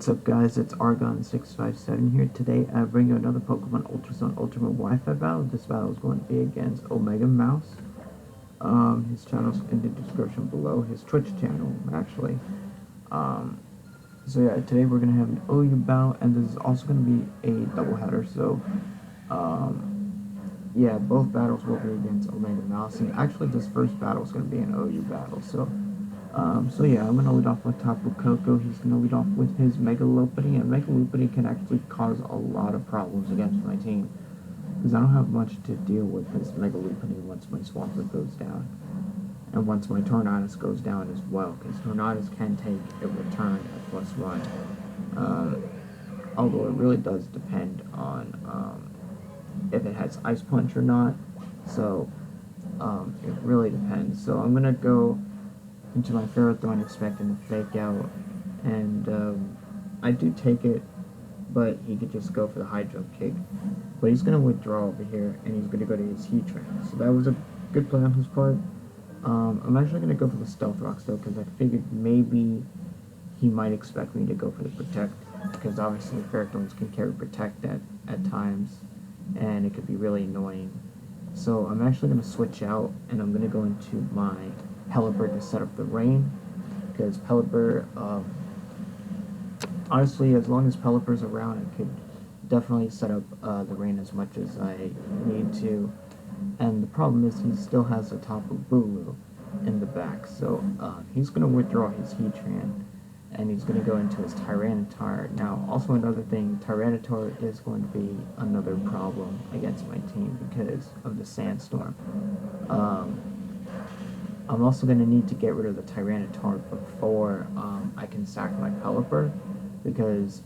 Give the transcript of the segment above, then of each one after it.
What's up, guys? It's Argon657 here. Today I bring you another Pokemon Ultrason Ultimate Wi-Fi battle. This battle is going to be against Om3gamouse. His channel's in the description below. His Twitch channel, actually. So yeah, today we're gonna have an OU battle, and this is also gonna be a doubleheader. So, yeah, both battles will be against Om3gamouse, and actually this first battle is gonna be an OU battle. So yeah, I'm going to lead off with Tapu Koko. He's going to lead off with his Mega Lopunny, and Mega Lopunny can actually cause a lot of problems against my team, because I don't have much to deal with this Mega Lopunny once my Swampert goes down, and once my Tornadus goes down as well, because Tornadus can take a return at +1, although it really does depend on if it has Ice Punch or not, so it really depends. So I'm going to go into my Ferrothorn expecting to fake out, and I do take it, but he could just go for the high jump kick. But he's going to withdraw over here, and he's going to go to his Heatran. So that was a good play on his part. I'm actually going to go for the Stealth Rocks though, because I figured maybe he might expect me to go for the Protect, because obviously Ferrothorns can carry Protect at times, and it could be really annoying. So I'm actually going to switch out, and I'm going to go into my Pelipper to set up the rain, because Pelipper, honestly, as long as Pelipper's around, I could definitely set up the rain as much as I need to. And the problem is he still has a Tapu Bulu in the back, so he's going to withdraw his Heatran, and he's going to go into his Tyranitar. Now, also another thing, Tyranitar is going to be another problem against my team because of the Sandstorm. I'm also going to need to get rid of the Tyranitar before I can sack my Pelipper, because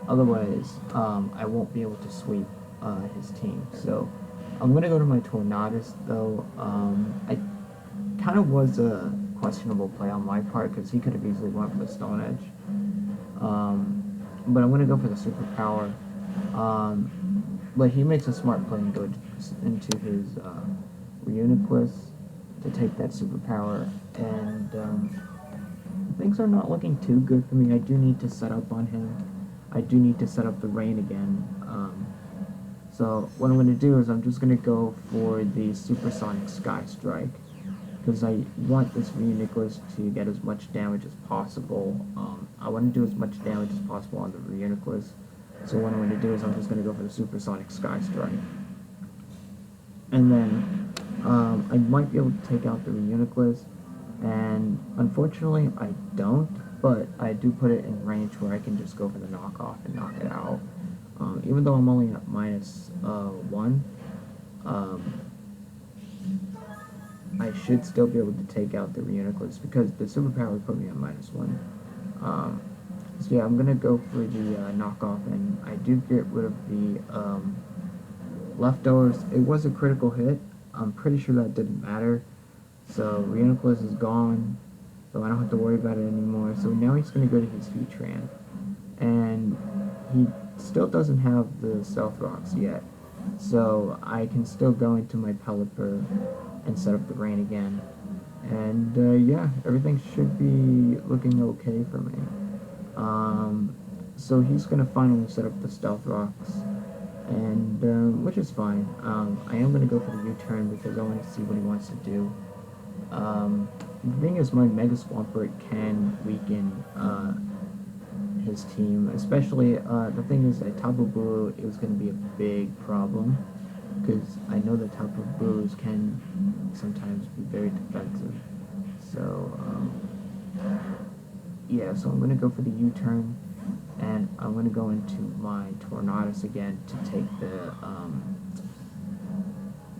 otherwise I won't be able to sweep his team. So I'm going to go to my Tornadus though. I kind of was a questionable play on my part, because he could have easily went for the Stone Edge. But I'm going to go for the Superpower. But he makes a smart play and go into his Reuniclus to take that Superpower, and things are not looking too good for me. I do need to set up on him. I do need to set up the rain again. So what I'm going to do is I'm just going to go for the Supersonic Sky Strike, because I want this Reuniclus to get as much damage as possible. I want to do as much damage as possible on the Reuniclus. So what I'm going to do is I'm just going to go for the Supersonic Sky Strike. And then I might be able to take out the Reuniclus, and unfortunately I don't, but I do put it in range where I can just go for the knockoff and knock it out. Even though I'm only at -1, I should still be able to take out the Reuniclus, because the Superpower would put me at -1. So yeah, I'm going to go for the knockoff, and I do get rid of the leftovers. It was a critical hit. I'm pretty sure that didn't matter. So Reuniclus is gone, so I don't have to worry about it anymore. So now he's going to go to his Heatran, and he still doesn't have the Stealth Rocks yet. So I can still go into my Pelipper and set up the rain again. And yeah, everything should be looking okay for me. So he's going to finally set up the Stealth Rocks, and which is fine. I am going to go for the U-turn because I want to see what he wants to do. The thing is, my Mega Swampert can weaken his team, especially the thing is that Tapu Bulu is going to be a big problem, because I know that Tapu Bulus can sometimes be very defensive. So yeah, so I'm going to go for the U-turn, and I'm going to go into my Tornadus again to take the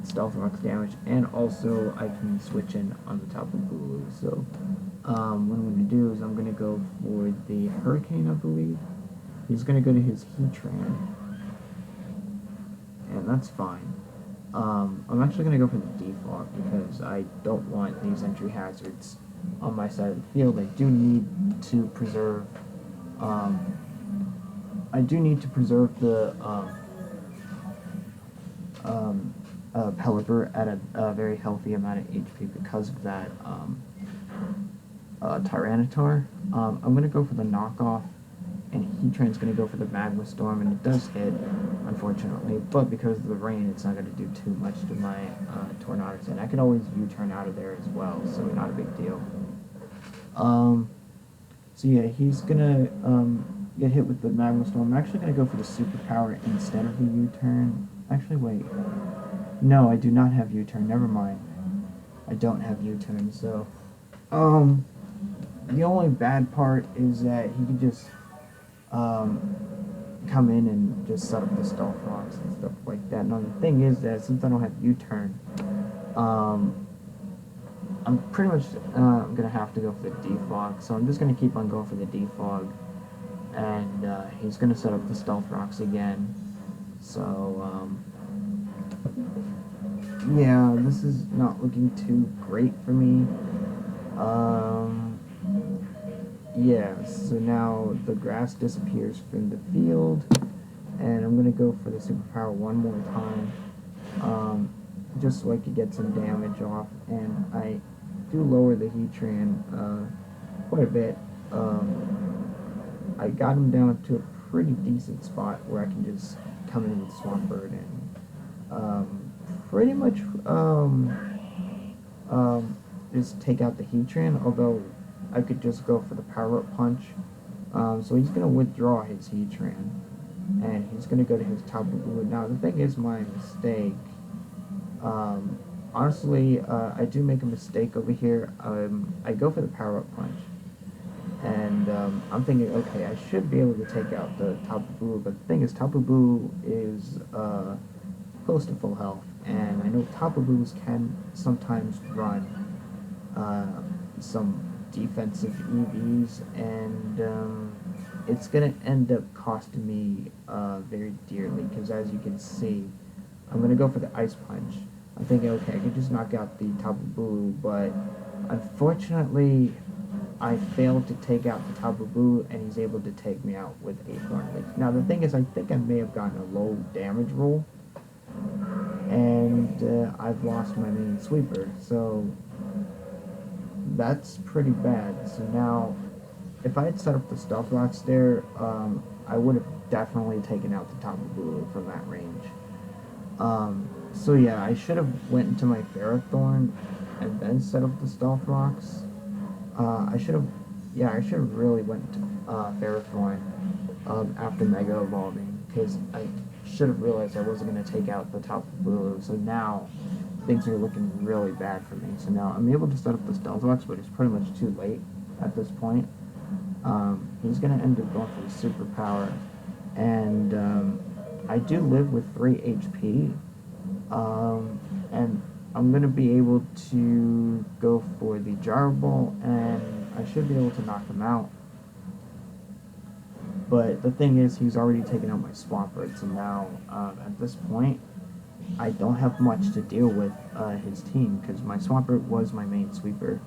Stealth Rocks damage, and also I can switch in on the Tapu Bulu. So what I'm going to do is I'm going to go for the Hurricane, I believe. He's going to go to his Heatran, and that's fine. I'm actually going to go for the Defog, because I don't want these entry hazards on my side of the field. I do need to preserve the Pelipper at a very healthy amount of HP because of that Tyranitar. I'm going to go for the knockoff, and Heatran's going to go for the Magma Storm, and it does hit, unfortunately, but because of the rain, it's not going to do too much to my Tornadus, and I can always U-turn out of there as well, so not a big deal. So yeah, he's going to get hit with the Magma Storm. I'm actually going to go for the Superpower instead of the U-turn. Actually, wait. No, I do not have U-turn, never mind. I don't have U-turn, so... the only bad part is that he can just come in and just set up the Stealth Rocks and stuff like that. Now the thing is that since I don't have U-turn, I'm pretty much gonna have to go for the Defog. So I'm just gonna keep on going for the Defog, and he's gonna set up the Stealth Rocks again. So yeah, this is not looking too great for me. Yeah, so now the grass disappears from the field, and I'm going to go for the Superpower one more time, just so I could get some damage off, and I do lower the Heatran quite a bit. I got him down to a pretty decent spot where I can just come in with Swampert and pretty much just take out the Heatran, although I could just go for the Power-Up Punch. So he's going to withdraw his Heatran, and he's going to go to his Tapu Bulu. Now, the thing is, my mistake, honestly, I do make a mistake over here. I go for the Power-Up Punch, and I'm thinking, okay, I should be able to take out the Tapu Bulu, but the thing is, Tapu Bulu is close to full health, and I know Tapu Bulus can sometimes run some defensive EVs, and it's going to end up costing me very dearly, because as you can see, I'm going to go for the Ice Punch. I'm thinking, okay, I could just knock out the Tapu Bulu, but unfortunately, I failed to take out the Tapu Bulu, and he's able to take me out with a Horn Leaf. Now, the thing is, I think I may have gotten a low damage roll, and I've lost my main sweeper, so that's pretty bad. So now, if I had set up the Stealth Rocks there, I would have definitely taken out the Tapu Bulu from that range. So yeah, I should have went into my Ferrothorn and then set up the Stealth Rocks. I should have really went to Ferrothorn after Mega Evolving, because I should have realized I wasn't going to take out the Tapu Bulu. So now things are looking really bad for me. So now I'm able to set up the Stealth Rocks, but it's pretty much too late at this point. He's going to end up going for the Superpower, and I do live with 3 HP, and I'm going to be able to go for the Gyro Ball, and I should be able to knock him out. But the thing is, he's already taken out my Swampert, so now, at this point, I don't have much to deal with his team, because my Swampert was my main sweeper,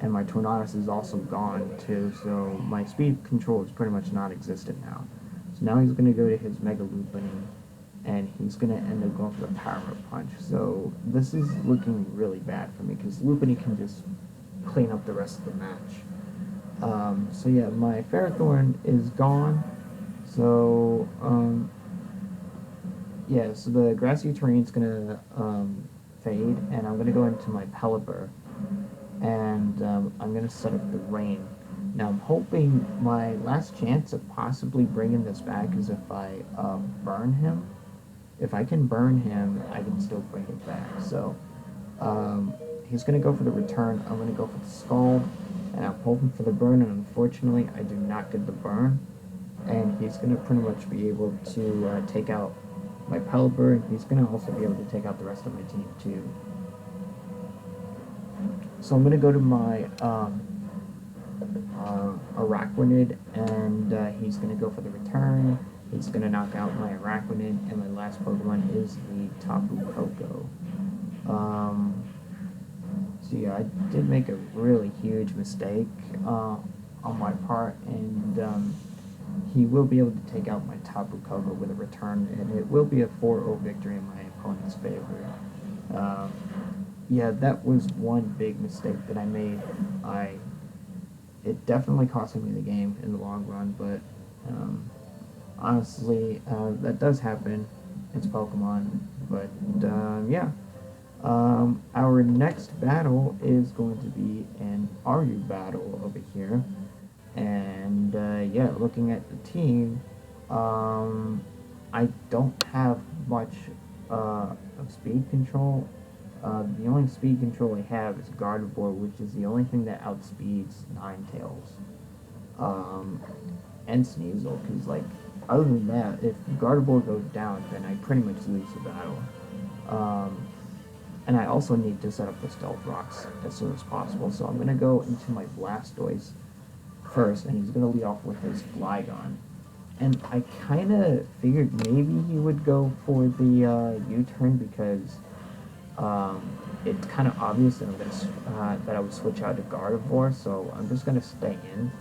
and my Tornadus is also gone, too, so my speed control is pretty much non-existent now. So now he's going to go to his Mega Loopany, and he's going to end up going for the Power-Up Punch. So this is looking really bad for me, because Loopany can just clean up the rest of the match. So yeah, my Ferrothorn is gone, so yeah, so the grassy terrain's gonna fade, and I'm gonna go into my Pelipper, and I'm gonna set up the rain. Now I'm hoping my last chance of possibly bringing this back is if I burn him. If I can burn him, I can still bring it back. So he's gonna go for the return. I'm gonna go for the Scald, and I'm hoping for the burn, and unfortunately I do not get the burn, and he's gonna pretty much be able to take out my Pelipper, and he's going to also be able to take out the rest of my team too. So I'm going to go to my Araquanid, and he's going to go for the return. He's going to knock out my Araquanid, and my last Pokemon is the Tapu Koko. So yeah, I did make a really huge mistake on my part, and he will be able to take out my Tapu Koko with a return, and it will be a 4-0 victory in my opponent's favor. Yeah, that was one big mistake that I made. It definitely cost me the game in the long run, but Um, Honestly, that does happen. It's Pokemon, but yeah. Our next battle is going to be an Aryu battle over here, and yeah, looking at the team, I don't have much of speed control. The only speed control I have is Gardevoir, which is the only thing that outspeeds Ninetales. Um, and Sneasel, because like other than that, if Gardevoir goes down, then I pretty much lose the battle. Um, and I also need to set up the Stealth Rocks as soon as possible, so I'm gonna go into my Blastoise first, and he's gonna lead off with his Flygon. And I kind of figured maybe he would go for the U-turn because um, it's kind of obvious that that I would switch out to Gardevoir, so I'm just gonna stay in.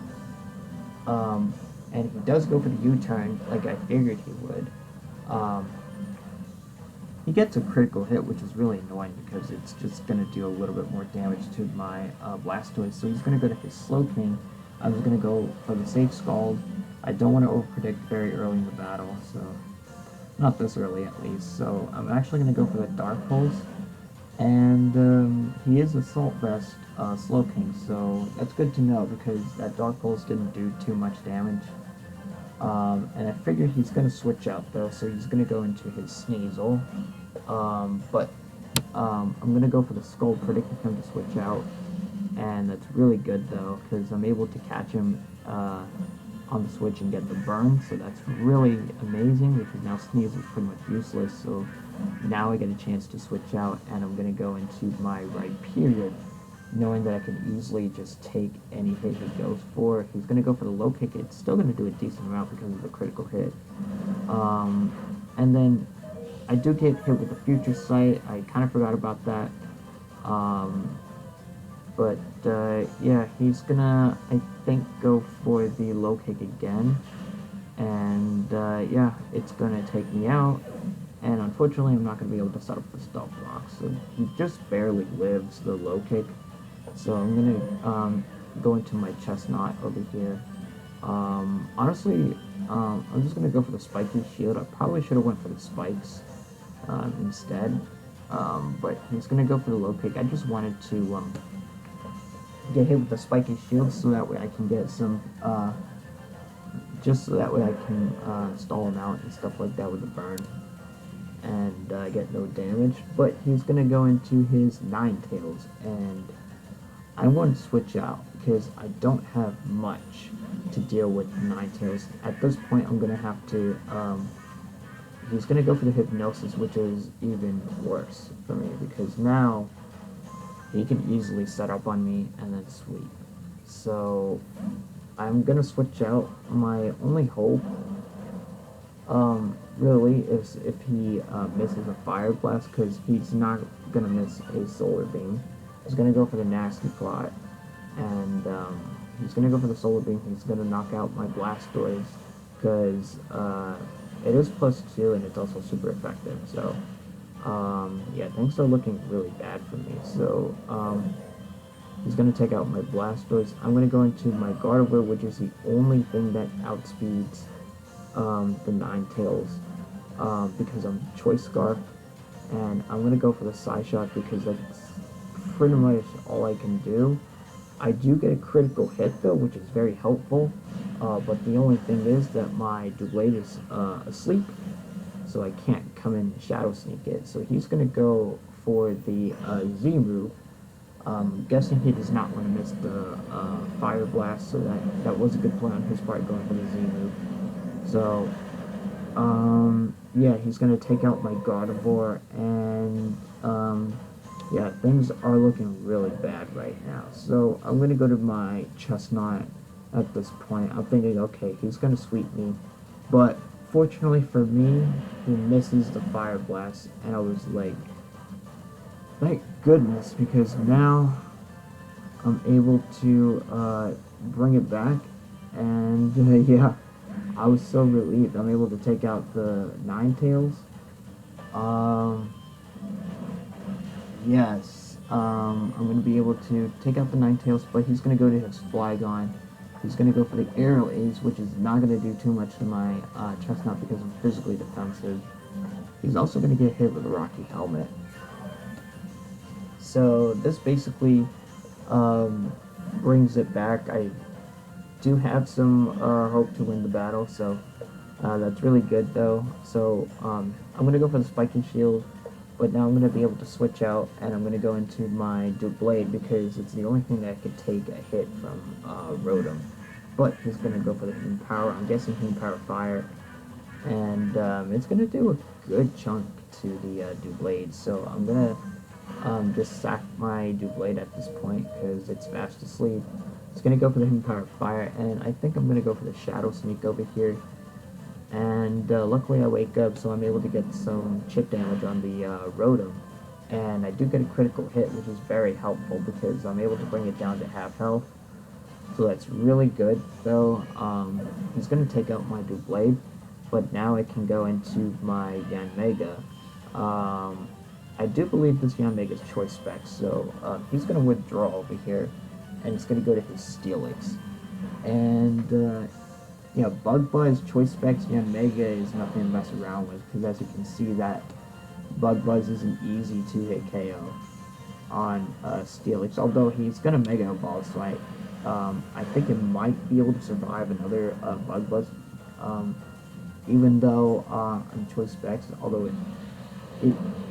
Um, and he does go for the U-turn, like I figured he would. Um, he gets a critical hit, which is really annoying because it's just going to do a little bit more damage to my Blastoise. So he's going to go to his Slowking. I was going to go for the safe Scald. I don't want to overpredict very early in the battle, so not this early at least. So I'm actually going to go for the Dark Pulse. And he is Assault Vest Slowking, so that's good to know because that Dark Pulse didn't do too much damage. And I figured he's going to switch out though, so he's going to go into his Sneasel. But I'm going to go for the Skull, predicting him to switch out. And that's really good though, because I'm able to catch him on the switch and get the burn, so that's really amazing because now Sneasel is pretty much useless, so now I get a chance to switch out, and I'm going to go into my right period, knowing that I can easily just take any hit he goes for. He's going to go for the low kick. It's still going to do a decent amount because of the critical hit. And then I do get hit with the Future Sight. I kind of forgot about that. But yeah, he's gonna, I think, go for the low kick again. And yeah, it's gonna take me out. And unfortunately, I'm not gonna be able to set up the Stealth Rock. So he just barely lives the low kick. So I'm gonna go into my Chestnut over here. Honestly, I'm just gonna go for the Spiky Shield. I probably should have went for the Spikes instead. But he's gonna go for the low kick. I just wanted to get hit with the Spiky Shield so that way I can get some, just so that way I can stall him out and stuff like that with the burn and get no damage. But he's going to go into his Ninetales, and I want to switch out because I don't have much to deal with Ninetales. At this point, I'm going to have to, he's going to go for the Hypnosis, which is even worse for me because now he can easily set up on me and then sweep. So I'm gonna switch out. My only hope, really, is if he misses a Fire Blast, because he's not gonna miss a Solar Beam. He's gonna go for the Nasty Plot, and he's gonna go for the Solar Beam. He's gonna knock out my Blastoise, because it is +2 and it's also super effective. So yeah, things are looking really bad for me. So he's going to take out my Blastoise. I'm going to go into my Gardevoir, which is the only thing that outspeeds the Ninetales because I'm Choice Scarf. And I'm going to go for the Psyshock because that's pretty much all I can do. I do get a critical hit though, which is very helpful. But the only thing is that my Dublade is asleep, so I can't come in and Shadow Sneak it. So he's going to go for the Z-move. Guessing he does not want to miss the Fire Blast, so that was a good play on his part going for the Z-move. So, yeah, he's going to take out my Gardevoir, and yeah, things are looking really bad right now. So I'm going to go to my Chestnut at this point. I'm thinking, okay, he's going to sweep me, but fortunately for me, he misses the Fire Blast, and I was like, thank goodness, because now I'm able to bring it back, and yeah, I was so relieved. I'm able to take out the Ninetales. Yes, I'm going to be able to take out the Ninetales, but he's going to go to his Flygon, He's going to go for the aerial ace, which is not going to do too much to my chestnut because I'm physically defensive. He's also going to get hit with a rocky helmet. So this basically brings it back. I do have some hope to win the battle, so that's really good though. So I'm going to go for the spiky shield, but now I'm going to be able to switch out, and I'm going to go into my Dual Blade because it's the only thing that could take a hit from Rotom. But he's going to go for the Hidden Power. I'm guessing Hidden Power Fire, and it's going to do a good chunk to the Dual Blade. So I'm going to just sack my Dual Blade at this point because it's fast asleep. It's going to go for the Hidden Power Fire, and I think I'm going to go for the Shadow Sneak over here. And luckily I wake up, so I'm able to get some chip damage on the Rotom. And I do get a critical hit, which is very helpful because I'm able to bring it down to half health. So that's really good, though. He's going to take out my Dual Blade, but now I can go into my Yanmega. I do believe this Yanmega's Choice Specs, so he's going to withdraw over here, and it's going to go to his Steelix. And yeah, Bug Buzz, Choice Specs, Yanmega is nothing to mess around with, because as you can see, that Bug Buzz is an easy 2-hit KO on Steelix, although he's going to Mega Evolve, so I think it might be able to survive another Bug Buzz, even though on Choice Specs, although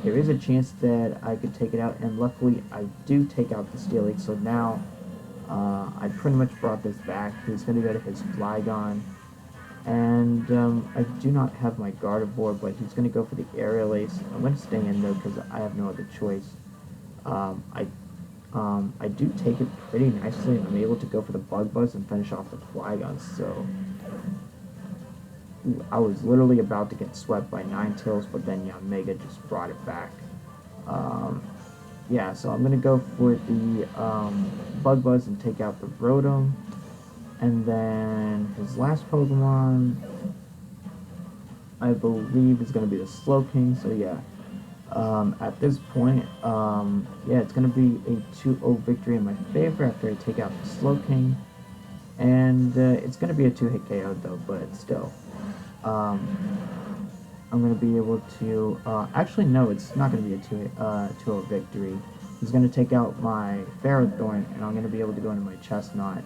there is a chance that I could take it out, and luckily I do take out the Steelix, so now I pretty much brought this back. He's going to go to his Flygon, and I do not have my Gardevoir, but he's going to go for the Aerial Ace. I'm going to stay in though because I have no other choice. I do take it pretty nicely, and I'm able to go for the Bug Buzz and finish off the Flygon, so I was literally about to get swept by Ninetales, but then Yanmega just brought it back. Yeah, so I'm going to go for the Bug Buzz and take out the Rotom. And then his last Pokemon, I believe, is going to be the Slowking. So yeah, at this point, yeah, it's going to be a 2-0 victory in my favor after I take out the Slowking. And it's going to be a 2-hit KO though, but still. I'm going to be able to, actually no, it's not going to be a 2-0 victory. He's going to take out my Ferrothorn, and I'm going to be able to go into my Chestnut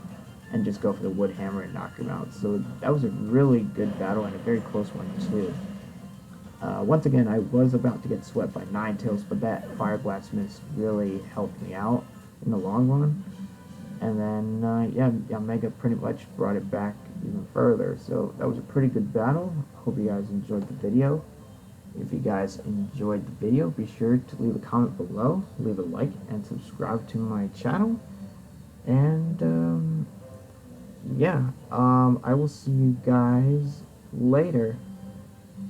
and just go for the Wood Hammer and knock him out. So that was a really good battle, and a very close one too. Once again, I was about to get swept by Ninetales, but that Fire Blast Mist really helped me out in the long run. And then, yeah, Mega pretty much brought it back even further. So that was a pretty good battle. Hope you guys enjoyed the video. If you guys enjoyed the video, be sure to leave a comment below, leave a like, and subscribe to my channel. And, yeah, I will see you guys later.